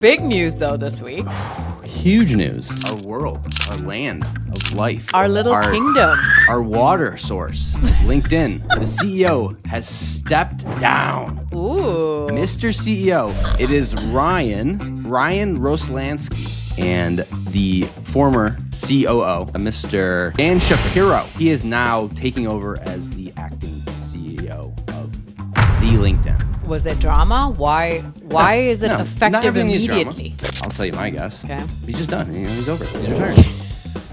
Big news, though, this week. Huge news. Our world, our land of life. Our little kingdom. Our water source, LinkedIn. The CEO has stepped down. Ooh. Mr. CEO. It is Ryan Roslansky. And the former COO, Mr. Dan Shapero. He is now taking over as the acting CEO of the LinkedIn. Was there drama? Why is it effective immediately? I'll tell you my guess. Okay. He's just done. He's over. He's retired.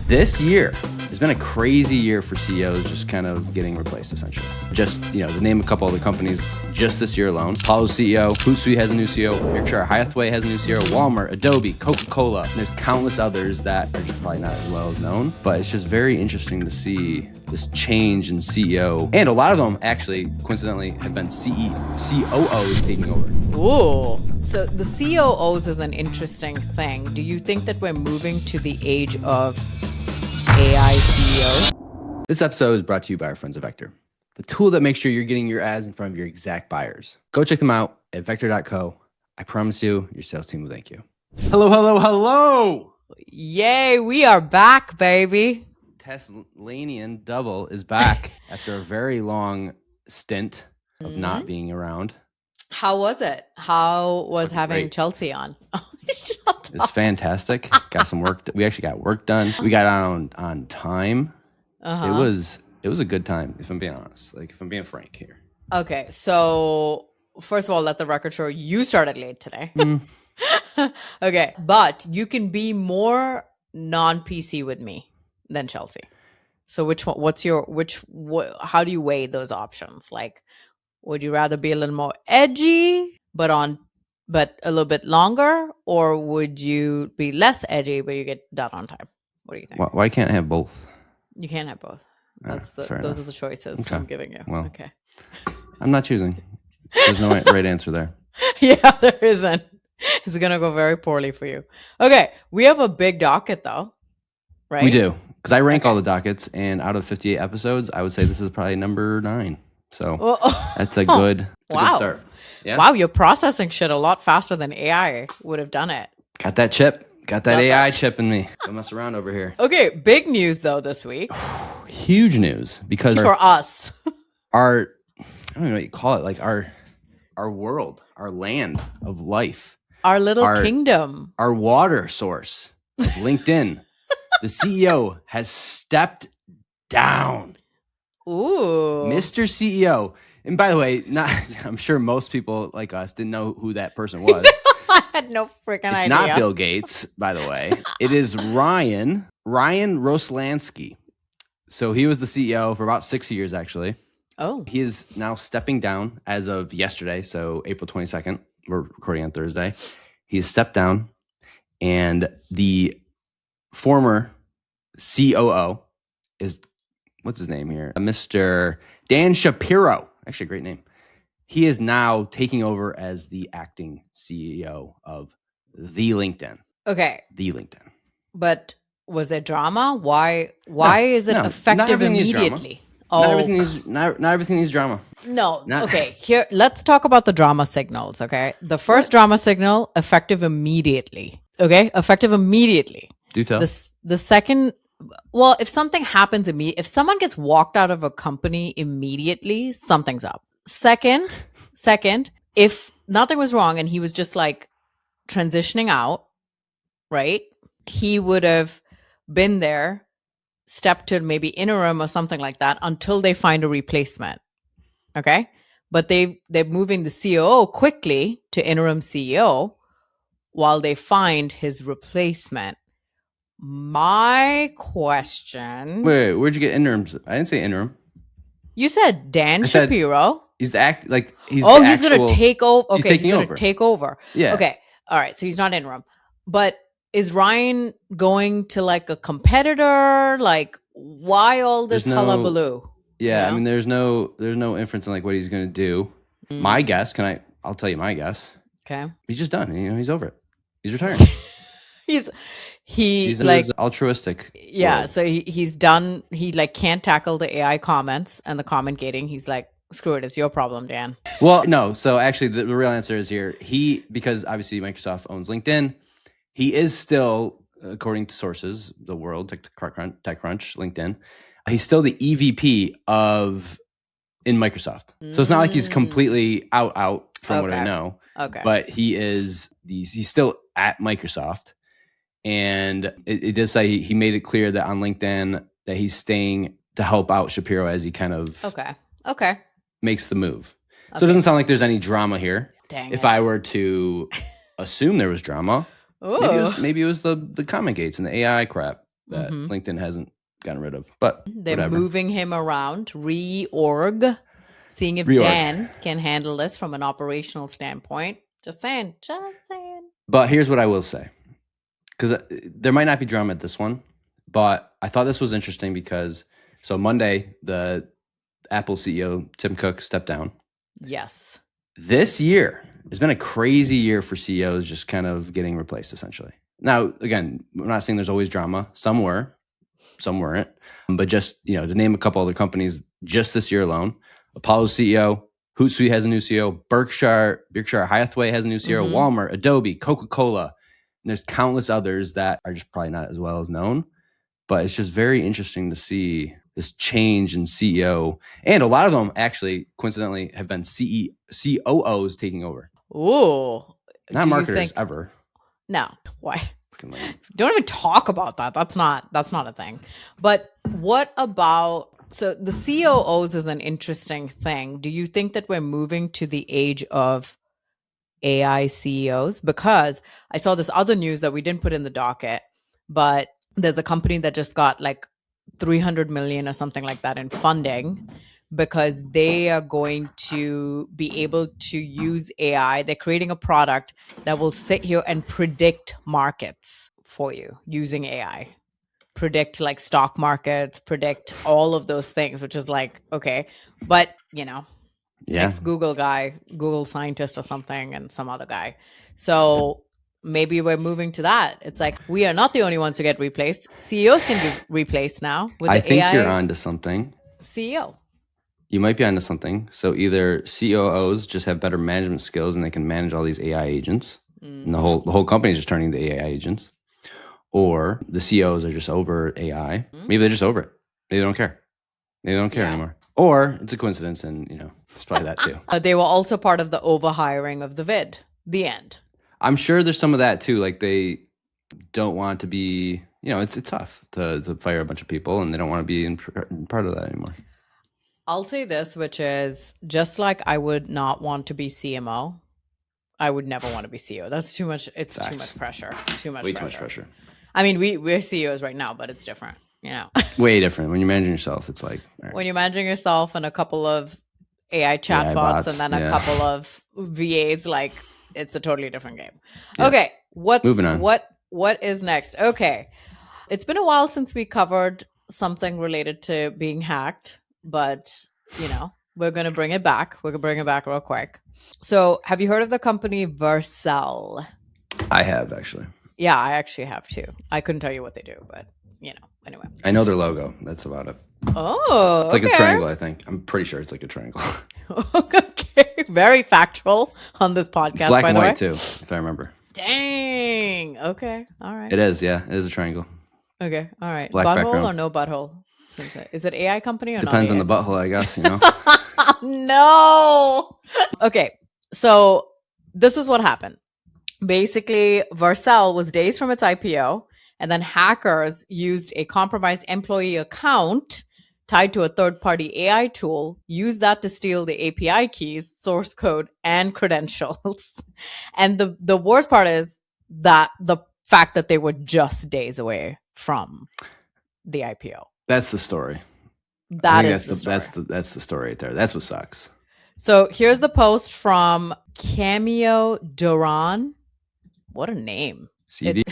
This year has been a crazy year for CEOs just kind of getting replaced, essentially. Just, to name a couple of the companies just this year alone. Apollo's CEO, Hootsuite has a new CEO, Berkshire Hathaway has a new CEO, Walmart, Adobe, Coca-Cola. And there's countless others that are just probably not as well as known. But it's just very interesting to see this change in CEO. And a lot of them actually, coincidentally, have been COOs taking over. Ooh. So the COOs is an interesting thing. Do you think that we're moving to the age of AI CEOs? This episode is brought to you by our friends at Vector, the tool that makes sure you're getting your ads in front of your exact buyers. Go check them out at vector.co. I promise you, your sales team will thank you. Hello. Yay, we are back, baby. Teslanian Double is back after a very long stint of not being around. How was it? How was having great. Chelsea on? It was fantastic. Got some work. We actually got work done. We got on time. Uh-huh. It was a good time, if I'm being honest. If I'm being frank here. Okay, so first of all, let the record show you started late today. Okay, but you can be more non-PC with me than Chelsea. So which one? How do you weigh those options? Would you rather be a little more edgy, but a little bit longer, or would you be less edgy, but you get done on time? What do you think? Why can't I have both? You can't have both. Those are the choices I'm giving you. Well, okay. I'm not choosing. There's no right answer there. Yeah, there isn't. It's gonna go very poorly for you. Okay, we have a big docket though, right? We do, because I rank all the dockets, and out of 58 episodes, I would say this is probably number 9. So that's a good start. Yeah. Wow, you're processing shit a lot faster than AI would have done it. Got that chip. Got that AI chip in me. Don't mess around over here. Okay, big news though this week. Huge news, because for us. I don't know what you call it, our world, our land of life. Our little kingdom. Our water source, LinkedIn. The CEO has stepped down. Ooh. Mr. CEO. And by the way, I'm sure most people like us didn't know who that person was. I had no freaking idea. It's not Bill Gates, by the way. It is Ryan Roslansky. So he was the CEO for about 6 years, actually. Oh. He is now stepping down as of yesterday, so April 22nd. We're recording on Thursday. He has stepped down, and the former COO is, what's his name here? Mr. Dan Shapero. Actually, a great name. He is now taking over as the acting CEO of the LinkedIn. Okay. The LinkedIn. But was there drama? Why is it effective immediately? Not everything needs drama. No. Okay. Here, let's talk about the drama signals. Okay. The first drama signal, effective immediately. Okay. Effective immediately. Do tell. The second, well, if something happens if someone gets walked out of a company immediately, something's up. Second, if nothing was wrong and he was just transitioning out, right? He would have been there, stepped to maybe interim or something like that until they find a replacement. Okay. But they're moving the COO quickly to interim CEO while they find his replacement. My question. Wait, where'd you get interims? I didn't say interim. You said Dan Shapero. He's the act he's he's going to take over. Okay, he's going to take over. Yeah. Okay. All right. So he's not interim. But is Ryan going to a competitor? Why all this hullabaloo? Yeah, I mean, there's no inference on what he's going to do. My guess, I'll tell you my guess. Okay. He's just done. He's over it. He's retiring. he's altruistic. Yeah, world. so he's done. He can't tackle the AI comments and the comment gating. He's Screw it. It's your problem, Dan. Well, no. So actually, the real answer is here. Because obviously Microsoft owns LinkedIn, he is still, according to sources, the world, TechCrunch, LinkedIn, he's still the EVP in Microsoft. So it's not like he's completely out from what I know. Okay. But he's still at Microsoft. And it does say he made it clear that on LinkedIn that he's staying to help out Shapero as he kind of makes the move. So it doesn't sound like there's any drama here. If I were to assume there was drama, maybe it was the comment gates and the AI crap that LinkedIn hasn't gotten rid of. But they're moving him around, reorg, seeing if Dan can handle this from an operational standpoint. Just saying. But here's what I will say. Because there might not be drama at this one, but I thought this was interesting because, so Monday, the Apple CEO, Tim Cook, stepped down. Yes. This year has been a crazy year for CEOs just kind of getting replaced, essentially. Now, again, I'm not saying there's always drama. Some were, some weren't. But just, to name a couple other companies, just this year alone, Apollo's CEO, Hootsuite has a new CEO, Berkshire Hathaway has a new CEO, Walmart, Adobe, Coca-Cola. And there's countless others that are just probably not as well as known. But it's just very interesting to see this change in CEO. And a lot of them actually, coincidentally, have been COOs taking over. Ooh. Not marketers ever. No. Why? Don't even talk about that. That's not a thing. But what about, so the COOs is an interesting thing. Do you think that we're moving to the age of AI CEOs? Because I saw this other news that we didn't put in the docket, but there's a company that just got like 300 million or something like that in funding because they are going to be able to use AI. They're creating a product that will sit here and predict markets for you using AI. Predict like stock markets, predict all of those things, which is like, okay. But, ex-Google guy, Google scientist or something, and some other guy. So maybe we're moving to that. It's like, we are not the only ones to get replaced. CEOs can be replaced now with I the think AI you're onto something. CEO. You might be onto something. So either COOs just have better management skills and they can manage all these AI agents, and the whole company is just turning to AI agents, or the CEOs are just over AI. Maybe they're just over it. Maybe they don't care. Maybe they don't care anymore. Or it's a coincidence, and it's probably that too. They were also part of the overhiring of the vid. The end. I'm sure there's some of that too. Like they don't want to be, it's tough to fire a bunch of people, and they don't want to be in part of that anymore. I'll say this, which is just like I would not want to be CMO. I would never want to be CEO. That's too much. It's too much pressure. Too much pressure. I mean, we're CEOs right now, but it's different. Way different. When you're managing yourself, it's like when you're managing yourself and a couple of AI chatbots and then a couple of VAs, like it's a totally different game. Yeah. Okay, moving on. What is next? Okay, it's been a while since we covered something related to being hacked, but we're gonna bring it back. We're gonna bring it back real quick. So, have you heard of the company Vercel? I have actually. Yeah, I actually have too. I couldn't tell you what they do, but anyway. I know their logo. That's about it. Oh, it's like a triangle, I think. I'm pretty sure it's like a triangle. Okay, very factual on this podcast. It's black by and the way. white too, if I remember. Dang. Okay. All right. It is. Yeah, it is a triangle. Okay. All right. Black butthole background. Or no butthole? Is it AI company or Depends not? on the butthole, I guess. No. Okay. So this is what happened. Basically, Vercel was days from its IPO, and then hackers used a compromised employee account tied to a third-party AI tool, used that to steal the API keys, source code, and credentials. And the worst part is that the fact that they were just days away from the IPO. That's the story. That's the story right there. That's what sucks. So here's the post from Cameo Doran. What a name. CD.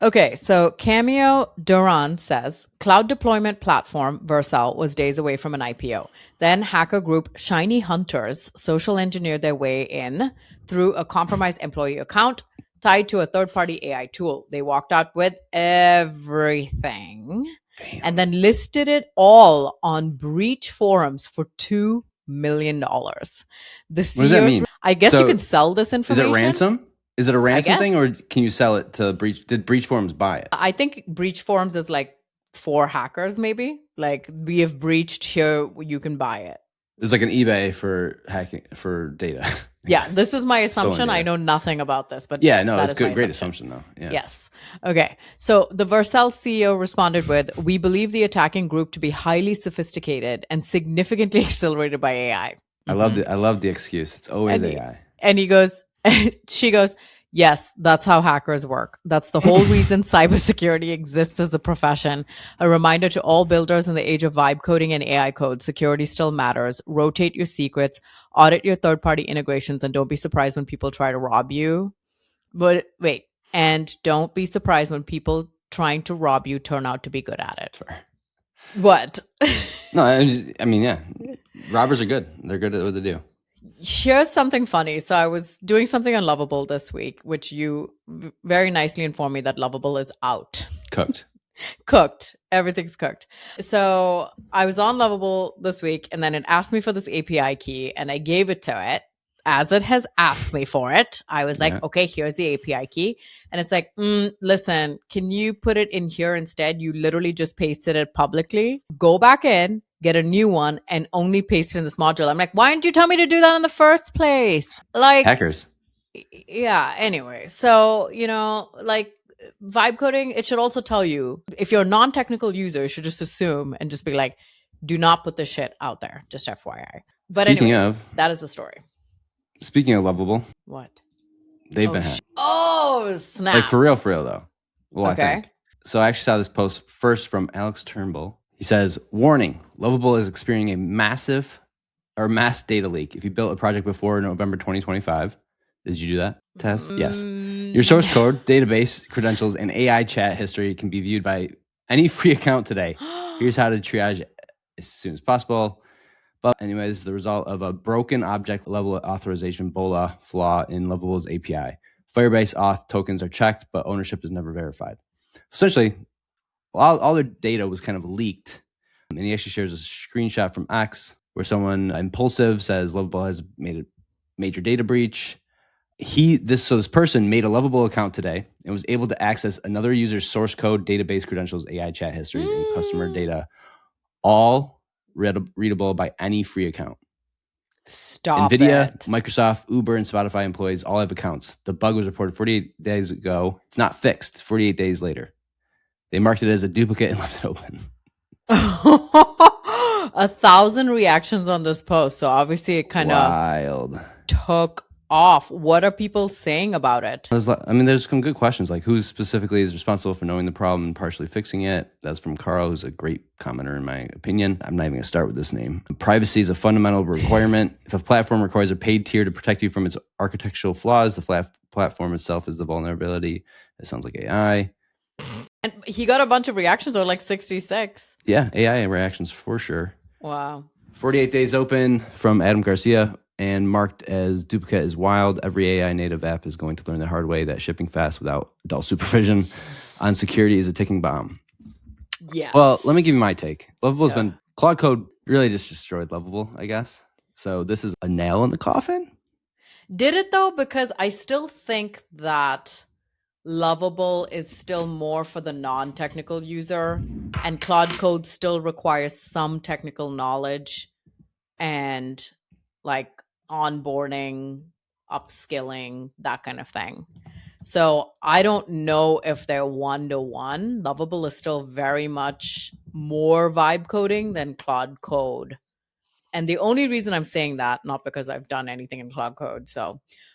Okay. So Cameo Doran says, cloud deployment platform Vercel was days away from an IPO. Then hacker group Shiny Hunters social engineered their way in through a compromised employee account tied to a third-party AI tool. They walked out with everything. Damn. and then listed it all on breach forums for $2 million. The What does that mean? I guess So, you can sell this Is information. it ransom? Is it a ransom thing, guess. or can you sell it to breach? Did breach forums buy it? I think breach forums is like for hackers, maybe. Like, we have breached here, you can buy it. It's like an eBay for hacking for data. Yeah, this is my Stolen assumption. I data. know nothing about this, but Yeah, yes, no, that that's is my good. Great assumption. assumption, though. Yeah. Yes. Okay. So the Vercel CEO responded with, "We believe the attacking group to be highly sophisticated and significantly accelerated by AI." I love the excuse. It's always And AI. And he goes, she goes, "Yes, that's how hackers work. That's the whole reason cybersecurity exists as a profession. A reminder to all builders in the age of vibe coding and AI code, security still matters. Rotate your secrets, audit your third-party integrations, and don't be surprised when people try to rob you." But wait, and don't be surprised when people trying to rob you turn out to be good at it. Sorry. What? No, I mean, yeah, robbers are good. They're good at what they do. Here's something funny. So I was doing something on Lovable this week, which you very nicely informed me that Lovable is out. Cooked. Everything's cooked. So I was on Lovable this week, and then it asked me for this API key, and I gave it to it as it has asked me for it. I was like, okay, here's the API key. And it's like, listen, can you put it in here instead? You literally just pasted it publicly. Go back in, get a new one, and only paste it in this module. I'm like, why didn't you tell me to do that in the first place? Like, Hackers. Yeah. Anyway, so, like, vibe coding, it should also tell you, if you're a non-technical user, you should just assume and just be like, do not put this shit out there, just FYI. But Speaking anyway, of, that is the story. Speaking of Lovable, What? They've been hacked. Oh, snap. Like for real though. Well, Okay. I think. So I actually saw this post first from Alex Turnbull. He says, "Warning, Lovable is experiencing a mass data leak. If you built a project before November 2025, did you do that, Tess? Yes. Your source code, database, credentials, and AI chat history can be viewed by any free account today. Here's how to triage as soon as possible." But anyways, the result of a broken object level authorization BOLA flaw in Lovable's API. Firebase auth tokens are checked, but ownership is never verified. Essentially, all their data was kind of leaked. And he actually shares a screenshot from X where someone impulsive says Lovable has made a major data breach. This person made a Lovable account today and was able to access another user's source code, database credentials, AI chat histories, and customer data, all readable by any free account. Stop NVIDIA, it. Microsoft, Uber, and Spotify employees all have accounts. The bug was reported 48 days ago. It's not fixed 48 days later. They marked it as a duplicate and left it open. 1,000 reactions on this post. So obviously it kind of took off. What are people saying about it? There's some good questions, like who specifically is responsible for knowing the problem and partially fixing it. That's from Carl, who's a great commenter in my opinion. I'm not even going to start with this name. Privacy is a fundamental requirement. If a platform requires a paid tier to protect you from its architectural flaws, the platform itself is the vulnerability. It sounds like AI. And he got a bunch of reactions, or like 66. Yeah, AI reactions for sure. Wow. 48 days open from Adam Garcia. And marked as duplicate is wild. Every AI native app is going to learn the hard way that shipping fast without adult supervision on security is a ticking bomb. Yes. Well, let me give you my take. Lovable's been Claude Code really just destroyed Lovable, I guess. So this is a nail in the coffin. Did it though? Because I still think that Lovable is still more for the non-technical user, and Claude Code still requires some technical knowledge and like onboarding, upskilling, that kind of thing. So I don't know if they're one-to-one. Lovable is still very much more vibe coding than Claude Code. And the only reason I'm saying that, not because I've done anything in Claude Code,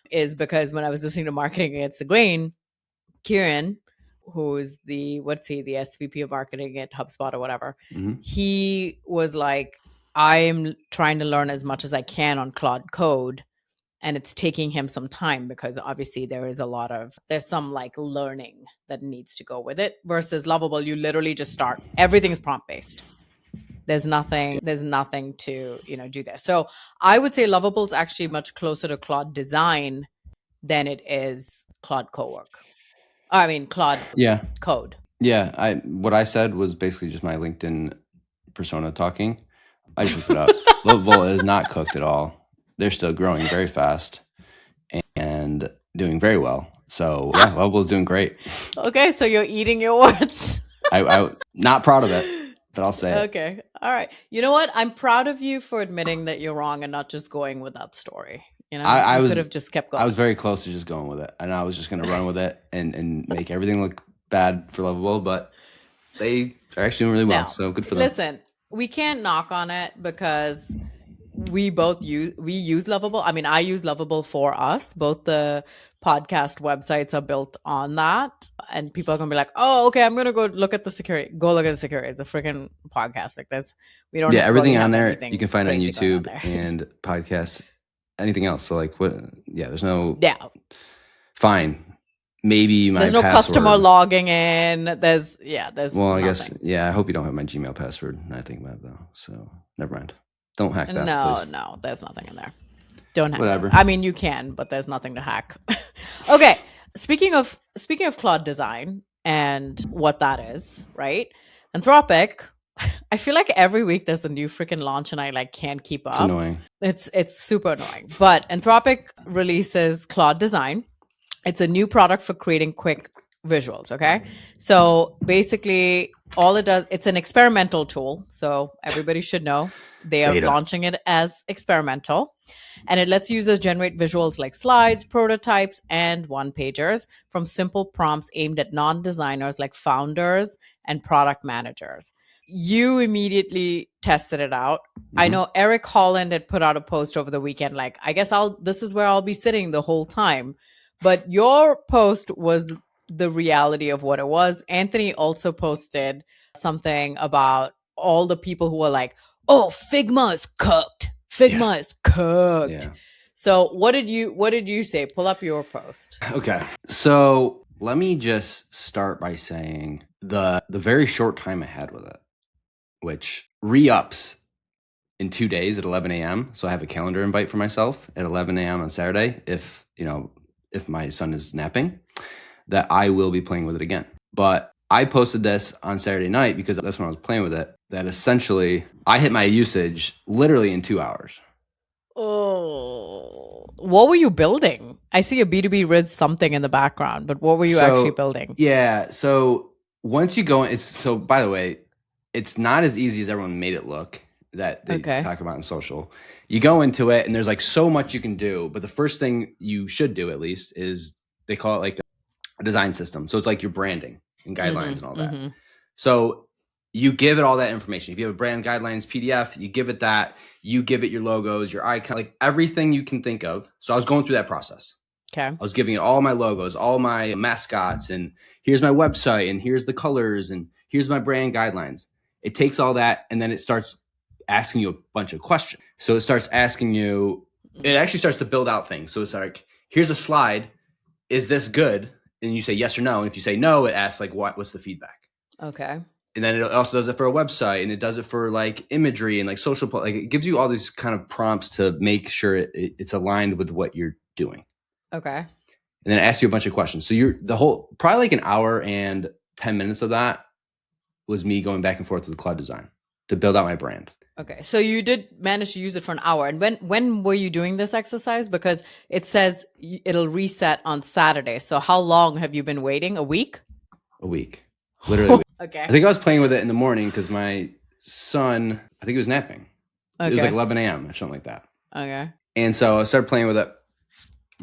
is because when I was listening to Marketing Against the Grain, Kieran, who is the SVP of marketing at HubSpot or whatever, he was like, I'm trying to learn as much as I can on Claude Code, and it's taking him some time because obviously there's some like learning that needs to go with it, versus Lovable, you literally just start, everything's prompt based. There's nothing to, do there. So I would say Lovable is actually much closer to Claude Design than it is Claude Code. Yeah. Code. Yeah, what I said was basically just my LinkedIn persona talking. I just looked it up. Lovable is not cooked at all. They're still growing very fast and doing very well. So yeah, Lovable is doing great. Okay, so you're eating your words. I not proud of it, but I'll say it. Okay. All right. You know what? I'm proud of you for admitting that you're wrong and not just going with that story. You know, I you was could have just kept going. I was very close to just going with it, and I was just going to run with it and make everything look bad for Lovable, but they are actually doing really well. Now, So good for them. listen, we can't knock on it because we use Lovable. I mean, I use Lovable for us. Both the podcast websites are built on that, and people are gonna be like, "Oh, okay, I'm gonna go look at the security. Go look at the security. It's a freaking podcast like this. We don't. Yeah, everything really on have there anything you can find on crazy going YouTube there. and podcasts, anything else. So like what? Yeah, there's no Yeah, fine. Maybe my there's no password. customer logging in. There's Well, I nothing. guess yeah. I hope you don't have my Gmail password. I think about it though. So never mind. Don't hack that. No, please. no, there's nothing in there. Don't hack. Whatever. I mean, you can, but there's nothing to hack. Okay. Speaking of Claude Design and what that is, right? Anthropic. I feel like every week there's a new freaking launch and I like can't keep up. It's annoying. It's super annoying. But Anthropic releases Claude Design. It's a new product for creating quick visuals. Okay. So basically, all it does, it's an experimental tool. So everybody should know they are Beta. launching it as experimental. And it lets users generate visuals like slides, prototypes, and one-pagers from simple prompts aimed at non-designers like founders and product managers. You immediately tested it out. I know Eric Holland had put out a post over the weekend, like, I guess this is where I'll be sitting the whole time. But your post was the reality of what it was. Anthony also posted something about all the people who were like, oh, Figma is cooked. Figma is cooked. Yeah. So what did you say? Pull up your post. Okay. So let me just start by saying the very short time I had with it, which re-ups in 2 days at 11 a.m. So I have a calendar invite for myself at 11 a.m. on Saturday if my son is napping, that I will be playing with it again. But I posted this on Saturday night because that's when I was playing with it, that essentially I hit my usage literally in 2 hours. Oh, what were you building? I see a B2B Riz something in the background, but what were you actually building? Yeah. So once you go in, by the way, it's not as easy as everyone made it look that they talk about in social. You go into it and there's like so much you can do, but the first thing you should do at least is they call it like a design system. So it's like your branding and guidelines and all that. So you give it all that information. If you have a brand guidelines PDF, you give it that, you give it your logos, your icon, like everything you can think of. So I was going through that process. Okay. I was giving it all my logos, all my mascots, and here's my website, and here's the colors, and here's my brand guidelines. It takes all that, and then it starts asking you a bunch of questions. So it starts asking you, it actually starts to build out things. So it's like, here's a slide. Is this good? And you say yes or no. And if you say no, it asks like, what's the feedback? Okay. And then it also does it for a website, and it does it for like imagery and like social, like it gives you all these kind of prompts to make sure it's aligned with what you're doing. Okay. And then it asks you a bunch of questions. So probably like an hour and 10 minutes of that was me going back and forth with Claude Design to build out my brand. Okay. So you did manage to use it for an hour. And when were you doing this exercise? Because it says it'll reset on Saturday. So how long have you been waiting? A week? A week. Literally. Okay. I think I was playing with it in the morning because my son, I think he was napping. Okay. It was like 11 a.m. or something like that. Okay. And so I started playing with it.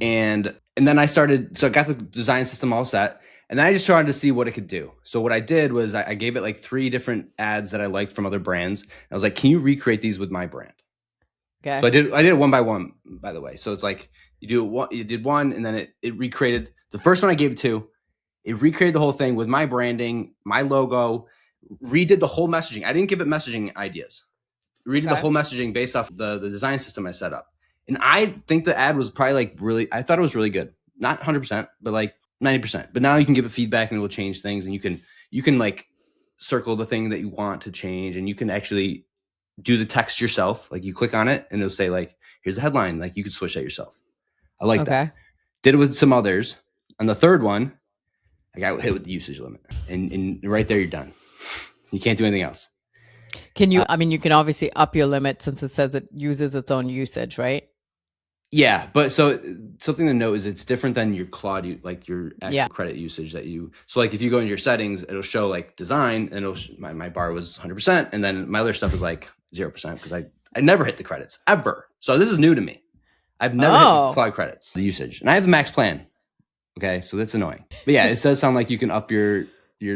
And then I got the design system all set. And then I just tried to see what it could do. So what I did was I gave it like 3 different ads that I liked from other brands. I was like, can you recreate these with my brand? Okay. So I did it one by one, by the way. So it's like you did one, and then it recreated the first one I gave it to. It recreated the whole thing with my branding, my logo, redid the whole messaging. I didn't give it messaging ideas. Redid the whole messaging based off the design system I set up. And I think the ad was probably I thought it was really good. Not 100%, but like 90%. But now you can give it feedback and it will change things, and you can like circle the thing that you want to change, and you can actually do the text yourself. Like you click on it and it'll say like, here's the headline. Like you could switch that yourself. I like that. Did it with some others. On the third one, I got hit with the usage limit, and right there you're done. You can't do anything else. Can you? I mean, you can obviously up your limit since it says it uses its own usage, right? Yeah, but so something to note is it's different than your Claude, like your actual credit usage that you. So like if you go into your settings, it'll show like design, and my bar was 100%, and then my other stuff is like 0% because I never hit the credits ever. So this is new to me. I've never hit the Claude credits, the usage, and I have the max plan. Okay, so that's annoying. But yeah, it does sound like you can up your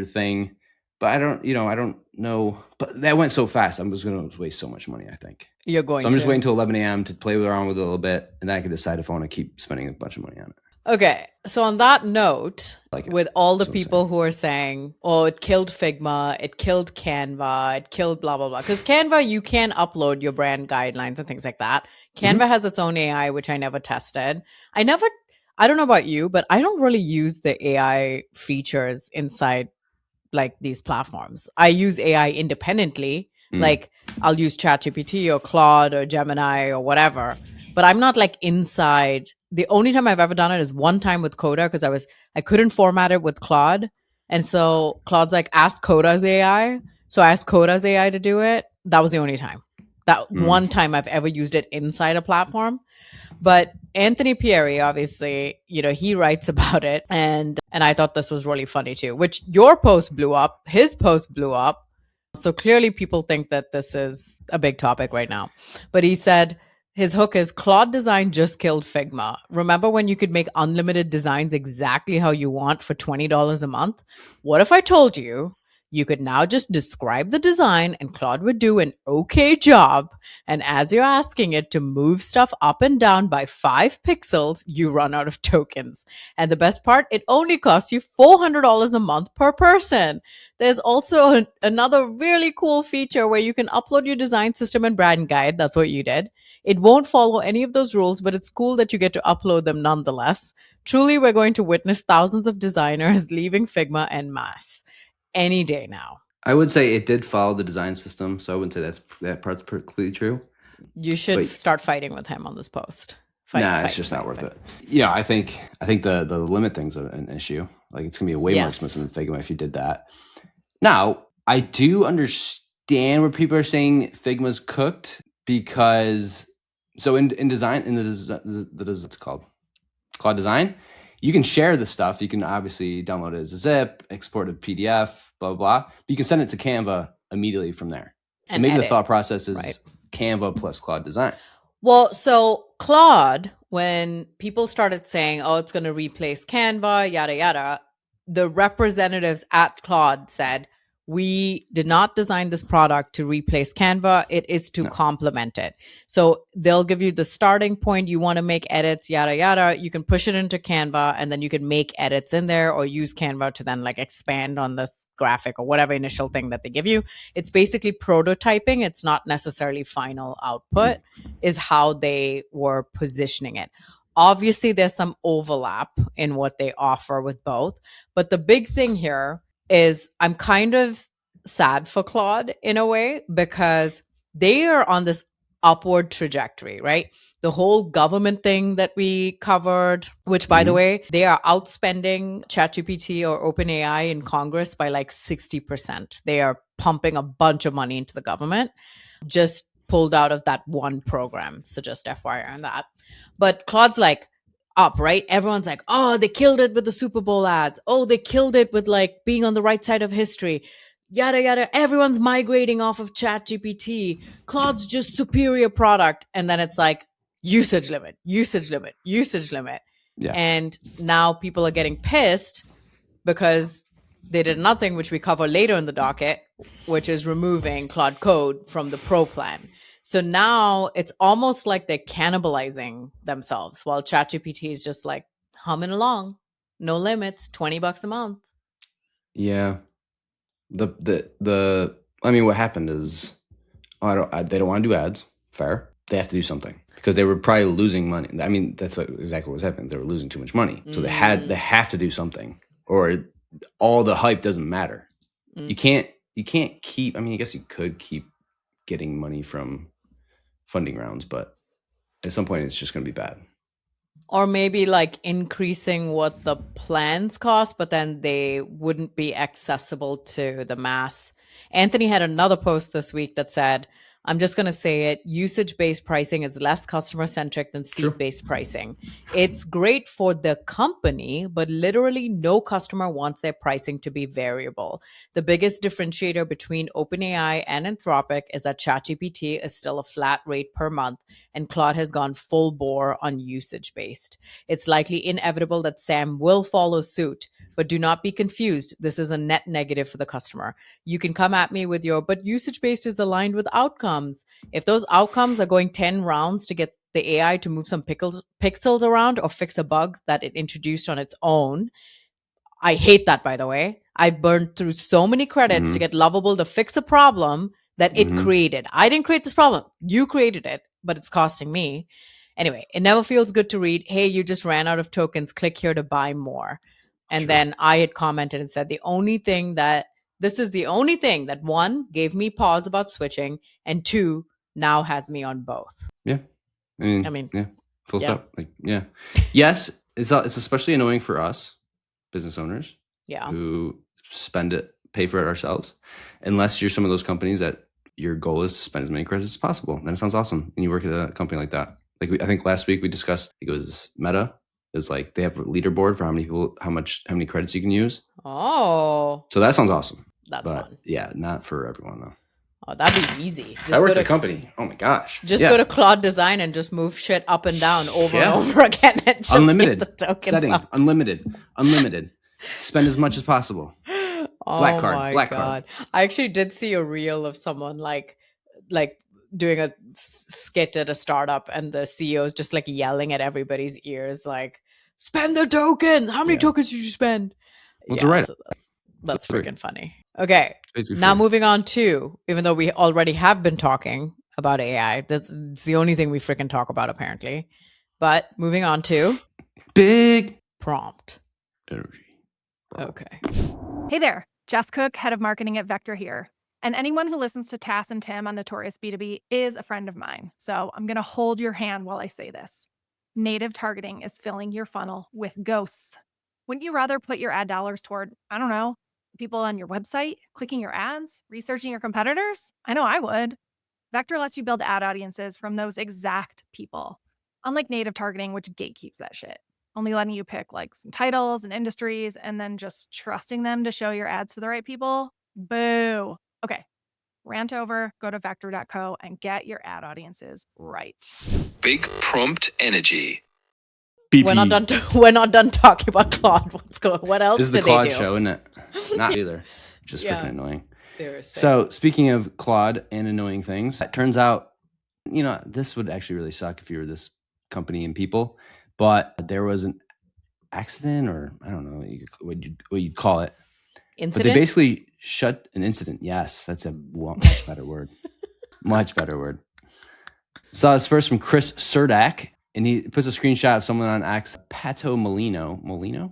thing, but I don't know. But that went so fast. I'm just going to waste so much money, I think. You're going So I'm just waiting until 11 a.m. to play around with it a little bit, and then I can decide if I want to keep spending a bunch of money on it. Okay, so on that note, Like with all the people who are saying, oh, it killed Figma, it killed Canva, it killed blah, blah, blah. Because Canva, you can upload your brand guidelines and things like that. Canva has its own AI, which I never tested. I don't know about you, but I don't really use the AI features inside like these platforms. I use AI independently. Like I'll use ChatGPT or Claude or Gemini or whatever, but I'm not like inside. The only time I've ever done it is one time with Coda because I couldn't format it with Claude. And so Claude's like, ask Coda's AI. So I asked Coda's AI to do it. That was the only time. That one time I've ever used it inside a platform. But Anthony Pieri, obviously, he writes about it. And I thought this was really funny too, which your post blew up, his post blew up. So clearly people think that this is a big topic right now. But he said his hook is Claude Design just killed Figma. Remember when you could make unlimited designs exactly how you want for $20 a month? What if I told you you could now just describe the design and Claude would do an okay job. And as you're asking it to move stuff up and down by 5 pixels, you run out of tokens. And the best part, it only costs you $400 a month per person. There's also another really cool feature where you can upload your design system and brand guide. That's what you did. It won't follow any of those rules, but it's cool that you get to upload them nonetheless. Truly, we're going to witness thousands of designers leaving Figma en masse any day now. I would say it did follow the design system, so I wouldn't say that part's completely true. You should start fighting with him on this post. It's just not worth it. Yeah, I think the limit thing's an issue. Like it's gonna be way more expensive than Figma if you did that. Now, I do understand where people are saying Figma's cooked because in design it's called Claude Design. You can share the stuff. You can obviously download it as a zip, export a PDF, blah, blah, blah. But you can send it to Canva immediately from there. So maybe the thought process is Canva plus Claude Design. Well, so Claude, when people started saying, oh, it's going to replace Canva, yada, yada, the representatives at Claude said, we did not design this product to replace Canva. It is to complement it. So they'll give you the starting point. You want to make edits, yada, yada. You can push it into Canva and then you can make edits in there or use Canva to then like expand on this graphic or whatever initial thing that they give you. It's basically prototyping. It's not necessarily final output is how they were positioning it. Obviously, there's some overlap in what they offer with both. But the big thing here is I'm kind of sad for Claude in a way because they are on this upward trajectory, right? The whole government thing that we covered, which by the way, they are outspending ChatGPT or OpenAI in Congress by like 60%. They are pumping a bunch of money into the government, just pulled out of that one program. So just FYI on that. But Claude's like, up, right? Everyone's like, oh, they killed it with the Super Bowl ads. Oh, they killed it with like being on the right side of history. Yada, yada. Everyone's migrating off of ChatGPT. Claude's just superior product. And then it's like usage limit, usage limit, usage limit. Yeah. And now people are getting pissed because they did nothing, which we cover later in the docket, which is removing Claude Code from the Pro plan. So now it's almost like they're cannibalizing themselves while ChatGPT is just like humming along, no limits, $20 a month. Yeah. I mean, what happened is, they don't want to do ads. Fair. They have to do something because they were probably losing money. I mean, that's exactly what was happening. They were losing too much money. So they have to do something or all the hype doesn't matter. You can't keep, I mean, I guess you could keep getting money from funding rounds, but at some point it's just going to be bad. Or maybe like increasing what the plans cost, but then they wouldn't be accessible to the mass. Anthony had another post this week that said, I'm just going to say it, usage-based pricing is less customer-centric than True. seat-based pricing. It's great for the company, but literally no customer wants their pricing to be variable. The biggest differentiator between OpenAI and Anthropic is that ChatGPT is still a flat rate per month, and Claude has gone full bore on usage-based. It's likely inevitable that Sam will follow suit, but do not be confused. This is a net negative for the customer. You can come at me with your, but usage based is aligned with outcomes. If those outcomes are going 10 rounds to get the AI to move some pixels around or fix a bug that it introduced on its own, I hate that, by the way. I burned through so many credits to get Lovable to fix a problem that it created. I didn't create this problem. You created it, but it's costing me. Anyway, it never feels good to read, hey, you just ran out of tokens. Click here to buy more. And then I had commented and said, this is the only thing that one, gave me pause about switching, and two, now has me on both. Yeah. I mean yeah. Full stop. Like, yeah. Yes, it's especially annoying for us, business owners, who pay for it ourselves, unless you're some of those companies that your goal is to spend as many credits as possible. Then it sounds awesome. And you work at a company like that. Like I think last week we discussed, I think it was Meta. It's like they have a leaderboard for how many credits you can use. Oh. So that sounds awesome. That's fun. Yeah, not for everyone though. Oh, that'd be easy. I work at a company. Oh my gosh. Just go to Claude Design and just move shit up and down over and over again. And just unlimited. Get the tokens setting. up. Unlimited. Spend as much as possible. Black card. I actually did see a reel of someone like doing a skit at a startup, and the CEO is just like yelling at everybody's ears, like, spend the tokens. How many tokens did you spend? So that's freaking funny. Okay. Now moving on to, even though we already have been talking about AI, that's the only thing we freaking talk about apparently. But moving on to big prompt energy. Okay. Hey there, Jess Cook, head of marketing at Vector here. And anyone who listens to Tass and Tim on Notorious B2B is a friend of mine. So I'm going to hold your hand while I say this. Native targeting is filling your funnel with ghosts. Wouldn't you rather put your ad dollars toward, I don't know, people on your website, clicking your ads, researching your competitors? I know I would. Vector lets you build ad audiences from those exact people. Unlike native targeting, which gatekeeps that shit. Only letting you pick like some titles and industries and then just trusting them to show your ads to the right people. Boo. Okay, rant over, go to vector.co and get your ad audiences right. Big prompt energy. We're not done talking about Claude. What else This is do the Claude they do? show, isn't it? Not either. Just freaking annoying. Seriously. So speaking of Claude and annoying things, it turns out, this would actually really suck if you were this company and people, but there was an accident, or I don't know what you'd call it. Incident? But they basically shut an incident. Yes, that's a much better word. Much better word. Saw this first from Chris Surdak, and he puts a screenshot of someone on X, Pato Molina.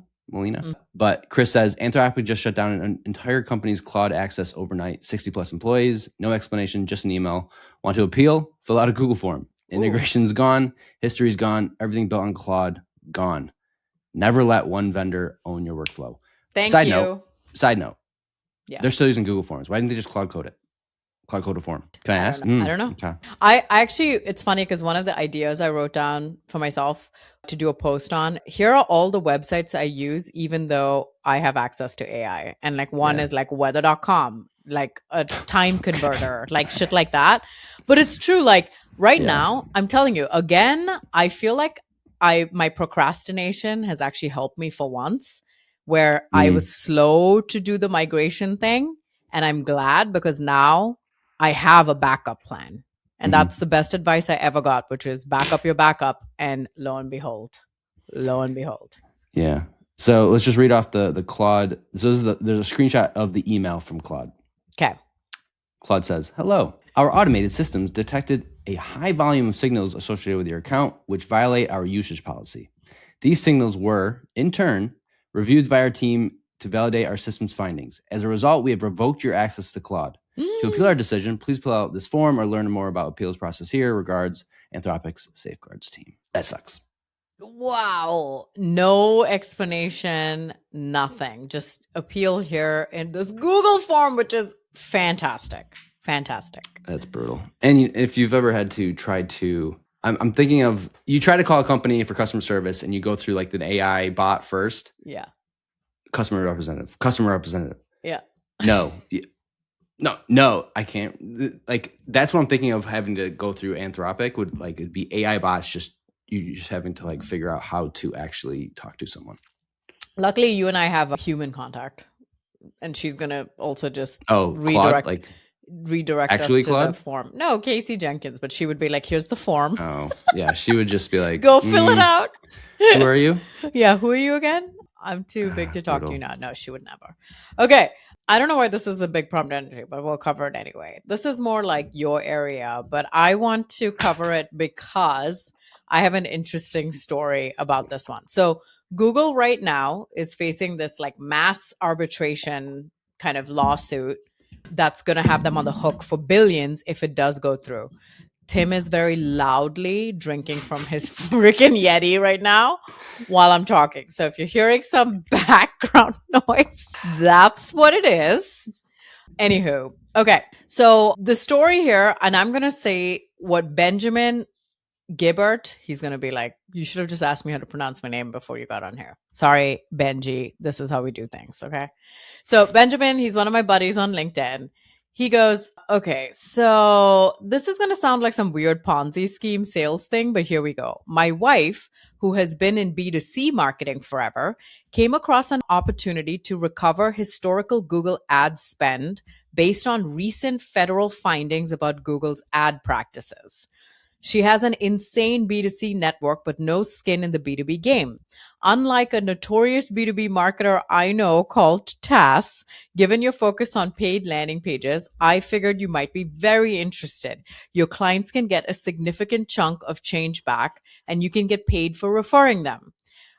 But Chris says, Anthropic just shut down an entire company's Claude access overnight, 60 plus employees, no explanation, just an email. Want to appeal? Fill out a Google form. Integration's gone, history's gone, everything built on Claude, gone. Never let one vendor own your workflow. Side note. Yeah. They're still using Google Forms. Why didn't they just Claude Code it? Claude Code a form. Can I ask? I don't know. Okay. I actually, it's funny because one of the ideas I wrote down for myself to do a post on, here are all the websites I use, even though I have access to AI. And like one is like weather.com, like a time converter, like shit like that. But it's true. Like right now, I'm telling you, again, I feel like my procrastination has actually helped me for once, where I was slow to do the migration thing. And I'm glad because now I have a backup plan. And that's the best advice I ever got, which is back up your backup. And lo and behold. Yeah. So let's just read off the Claude. So there's a screenshot of the email from Claude. Okay. Claude says, hello. Our automated systems detected a high volume of signals associated with your account, which violate our usage policy. These signals were, in turn, reviewed by our team to validate our system's findings. As a result, we have revoked your access to Claude. To appeal our decision, please fill out this form or learn more about appeals process here. Regards, Anthropic's safeguards team. That sucks. Wow. No explanation, nothing. Just appeal here in this Google form, which is fantastic. Fantastic. That's brutal. And if you've ever had to try to, I'm thinking of, you try to call a company for customer service and you go through like the AI bot first. Yeah. Customer representative. Yeah. No, I can't. Like, that's what I'm thinking of having to go through Anthropic would like, it'd be AI bots, just you just having to like figure out how to actually talk to someone. Luckily, you and I have a human contact, and she's going to also just Claude, like redirect actually us to Claude? the form. No, Casey Jenkins, but she would be like, here's the form. Oh, yeah. She would just be like, Go fill it out. Who are you? Yeah, who are you again? I'm too big to talk to you now. No, she would never. Okay. I don't know why this is a big prompt energy, but we'll cover it anyway. This is more like your area, but I want to cover it because I have an interesting story about this one. So Google right now is facing this like mass arbitration kind of lawsuit that's going to have them on the hook for billions if it does go through. Tim is very loudly drinking from his freaking Yeti right now while I'm talking. So if you're hearing some background noise, that's what it is. Anywho, okay. So the story here, and I'm going to say what Benjamin Gibbert, he's going to be like, you should have just asked me how to pronounce my name before you got on here. Sorry, Benji. This is how we do things. Okay. So Benjamin, he's one of my buddies on LinkedIn. He goes, okay, so this is going to sound like some weird Ponzi scheme sales thing, but here we go. My wife, who has been in B2C marketing forever, came across an opportunity to recover historical Google ad spend based on recent federal findings about Google's ad practices. She has an insane B2C network, but no skin in the B2B game. Unlike a notorious B2B marketer I know called Tass, given your focus on paid landing pages, I figured you might be very interested. Your clients can get a significant chunk of change back, and you can get paid for referring them.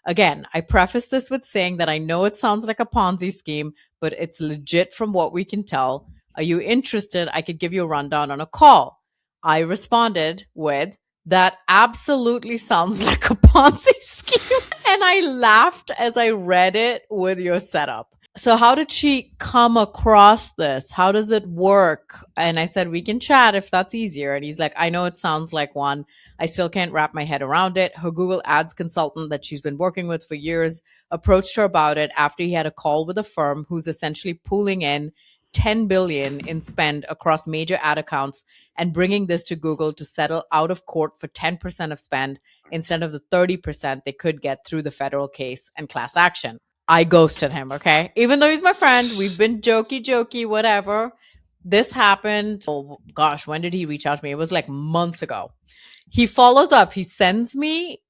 Again, I preface this with saying that I know it sounds like a Ponzi scheme, but it's legit from what we can tell. Are you interested? I could give you a rundown on a call. I responded with, that absolutely sounds like a Ponzi scheme. And I laughed as I read it with your setup. So how did she come across this? How does it work? And I said, we can chat if that's easier. And he's like, I know it sounds like one. I still can't wrap my head around it. Her Google Ads consultant that she's been working with for years approached her about it after he had a call with a firm who's essentially pooling in 10 billion in spend across major ad accounts and bringing this to Google to settle out of court for 10% of spend instead of the 30% they could get through the federal case and class action. I ghosted him, okay? Even though he's my friend, we've been jokey, whatever. This happened, oh gosh, when did he reach out to me? It was like months ago. He follows up. He sends me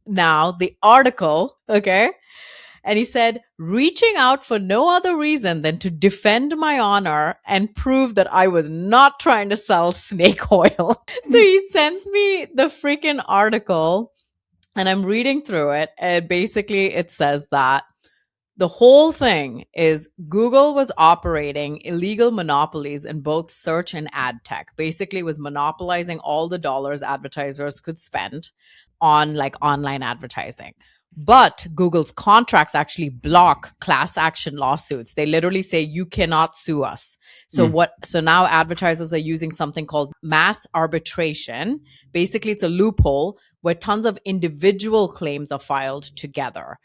now the article, okay? And he said, reaching out for no other reason than to defend my honor and prove that I was not trying to sell snake oil. So he sends me the freaking article and I'm reading through it. And basically it says that the whole thing is Google was operating illegal monopolies in both search and ad tech. Basically was monopolizing all the dollars advertisers could spend on like online advertising. But Google's contracts actually block class action lawsuits. They literally say you cannot sue us. So now advertisers are using something called mass arbitration. Basically, it's a loophole where tons of individual claims are filed together.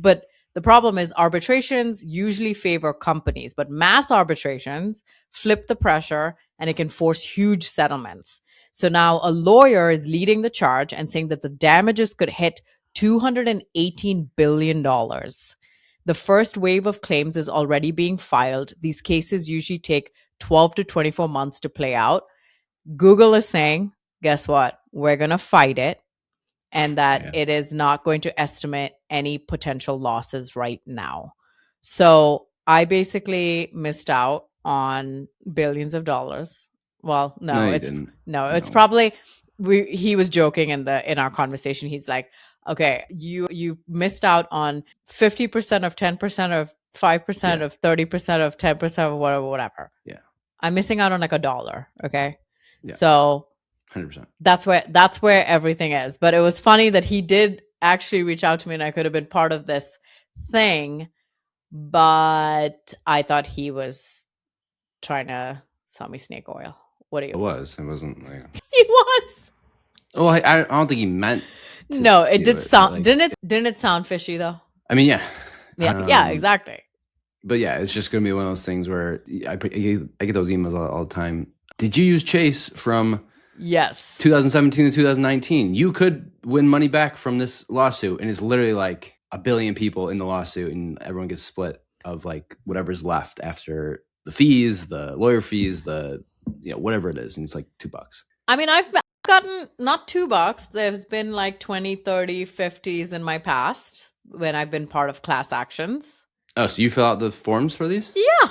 But the problem is arbitrations usually favor companies, but mass arbitrations flip the pressure and it can force huge settlements. So now a lawyer is leading the charge and saying that the damages could hit $218 billion. The first wave of claims is already being filed. These cases usually take 12 to 24 months to play out. Google is saying, guess what? We're going to fight it, and that it is not going to estimate any potential losses right now. So I basically missed out on billions of dollars. Well, it's probably he was joking in our conversation. He's like, okay, you missed out on 50% of 10% of 5% of 30% of 10% of whatever. Yeah. I'm missing out on like $1. Okay. Yeah. So 100%. That's where everything is. But it was funny that he did actually reach out to me and I could have been part of this thing, but I thought he was trying to sell me snake oil. What do you It wasn't like He was. well, I don't think he meant to No, it do did sound like, didn't it sound fishy though? I mean, yeah. Yeah, exactly. But yeah, it's just gonna be one of those things where I get those emails all the time. Did you use Chase from Yes. 2017 to 2019? You could win money back from this lawsuit, and it's literally like a billion people in the lawsuit, and everyone gets split of like whatever's left after the fees, the lawyer fees, the whatever it is, and it's like $2. I mean, I've gotten not $2. There's been like 20, 30, 50s in my past when I've been part of class actions. Oh, so you fill out the forms for these? Yeah.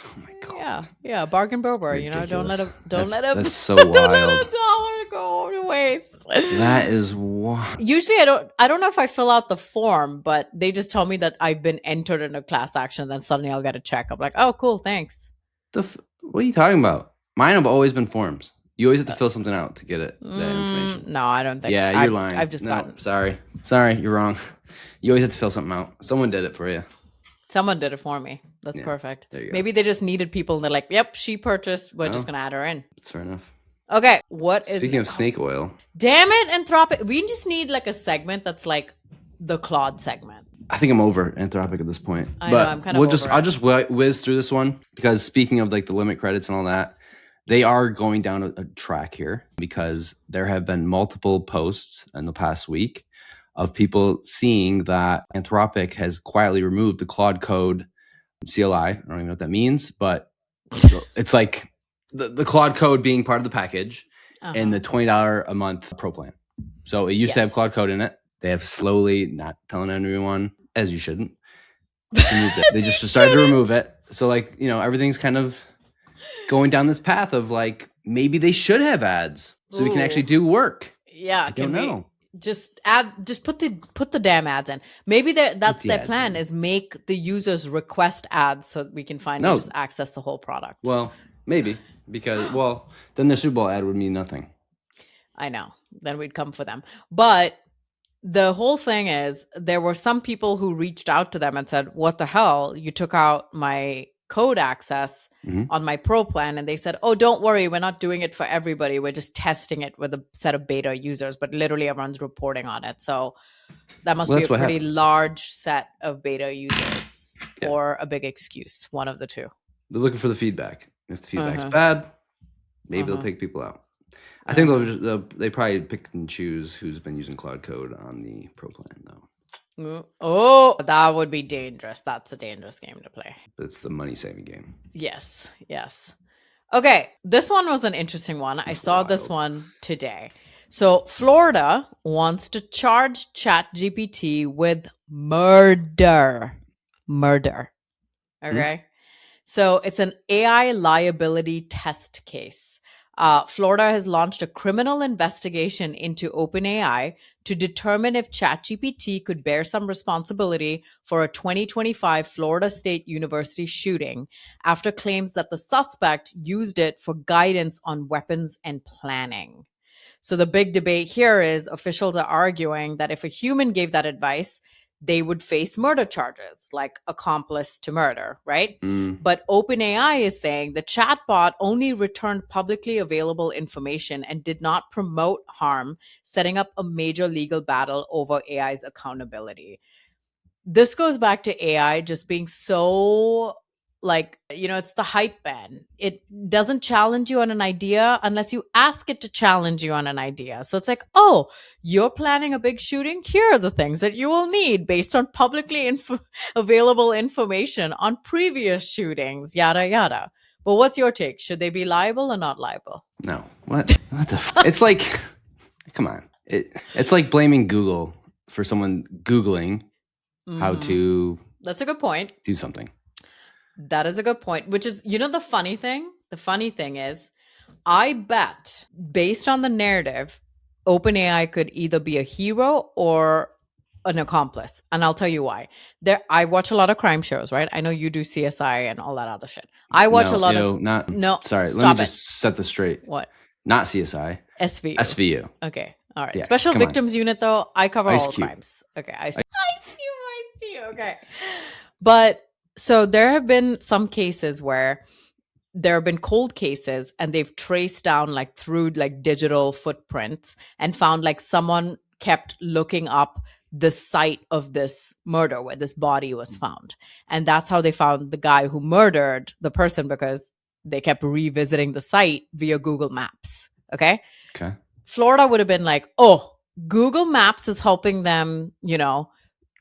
Oh my god. Yeah. Bargain Berber. Ridiculous. Don't let him. That's so don't wild. let a dollar go to waste. That is wild. Usually, I don't know if I fill out the form, but they just tell me that I've been entered in a class action. Then suddenly I'll get a check. I'm like, oh, cool, thanks. What are you talking about? Mine have always been forms. You always have to fill something out to get that information. No, I don't think. Yeah, you're lying. I've just gotten. Sorry, you're wrong. You always have to fill something out. Someone did it for you. Someone did it for me. That's perfect. There you go. Maybe they just needed people and they're like, yep, she purchased. We're just going to add her in. That's fair enough. Okay. Speaking of snake oil. Damn it, Anthropic. We just need like a segment that's like the Claude segment. I think I'm over Anthropic at this point. I know, I'm kind of over I'll just whiz through this one because speaking of like the limit credits and all that, they are going down a track here because there have been multiple posts in the past week of people seeing that Anthropic has quietly removed the Claude Code CLI. I don't even know what that means, but it's like the Claude Code being part of the package and the $20 a month pro plan. So it used to have Claude Code in it. They have slowly, not telling anyone, as you shouldn't, removed it. They just started to remove it. So like, everything's kind of going down this path of like, maybe they should have ads so we can actually do work. Yeah. I don't know. Just put the damn ads in. Maybe that's their plan is make the users request ads so we can finally just access the whole product. Well, maybe because then the Super Bowl ad would mean nothing. I know. Then we'd come for them. But the whole thing is there were some people who reached out to them and said, what the hell? You took out my code access on my pro plan. And they said, oh, don't worry. We're not doing it for everybody. We're just testing it with a set of beta users, but literally everyone's reporting on it. So that must be a pretty large set of beta users or a big excuse. One of the two. They're looking for the feedback. If the feedback's bad, maybe they'll take people out. I think they probably pick and choose who's been using Claude Code on the pro plan though. Oh, that would be dangerous. That's a dangerous game to play. It's the money-saving game. Yes. Okay, this one was an interesting one. I saw this one today. So Florida wants to charge ChatGPT with murder. Okay? So it's an AI liability test case. Florida has launched a criminal investigation into OpenAI to determine if ChatGPT could bear some responsibility for a 2025 Florida State University shooting after claims that the suspect used it for guidance on weapons and planning. So the big debate here is officials are arguing that if a human gave that advice, they would face murder charges, like accomplice to murder, right? But OpenAI is saying the chatbot only returned publicly available information and did not promote harm, setting up a major legal battle over AI's accountability. This goes back to AI just being so it's the hype man. It doesn't challenge you on an idea unless you ask it to challenge you on an idea. So it's like, oh, you're planning a big shooting? Here are the things that you will need based on publicly available information on previous shootings, yada, yada. But what's your take? Should they be liable or not liable? No. What the It's like, come on. It's like blaming Google for someone Googling how to... That's a good point. Do something. That is a good point, which is, the funny thing? The funny thing is, I bet based on the narrative, OpenAI could either be a hero or an accomplice. And I'll tell you why. I watch a lot of crime shows, right? I know you do CSI and all that other shit. I watch a lot of... Sorry, let me just set this straight. What? not CSI, SVU. SVU. Okay. All right. Yeah, Special come on. Victims Unit, though, I cover Ice all Cube. crimes. Okay. Ice Cube. Okay. But so there have been some cases where there have been cold cases and they've traced down like through like digital footprints and found like someone kept looking up the site of this murder where this body was found. And that's how they found the guy who murdered the person, because they kept revisiting the site via Google Maps. Okay. Okay. Florida would have been like, oh, Google Maps is helping them,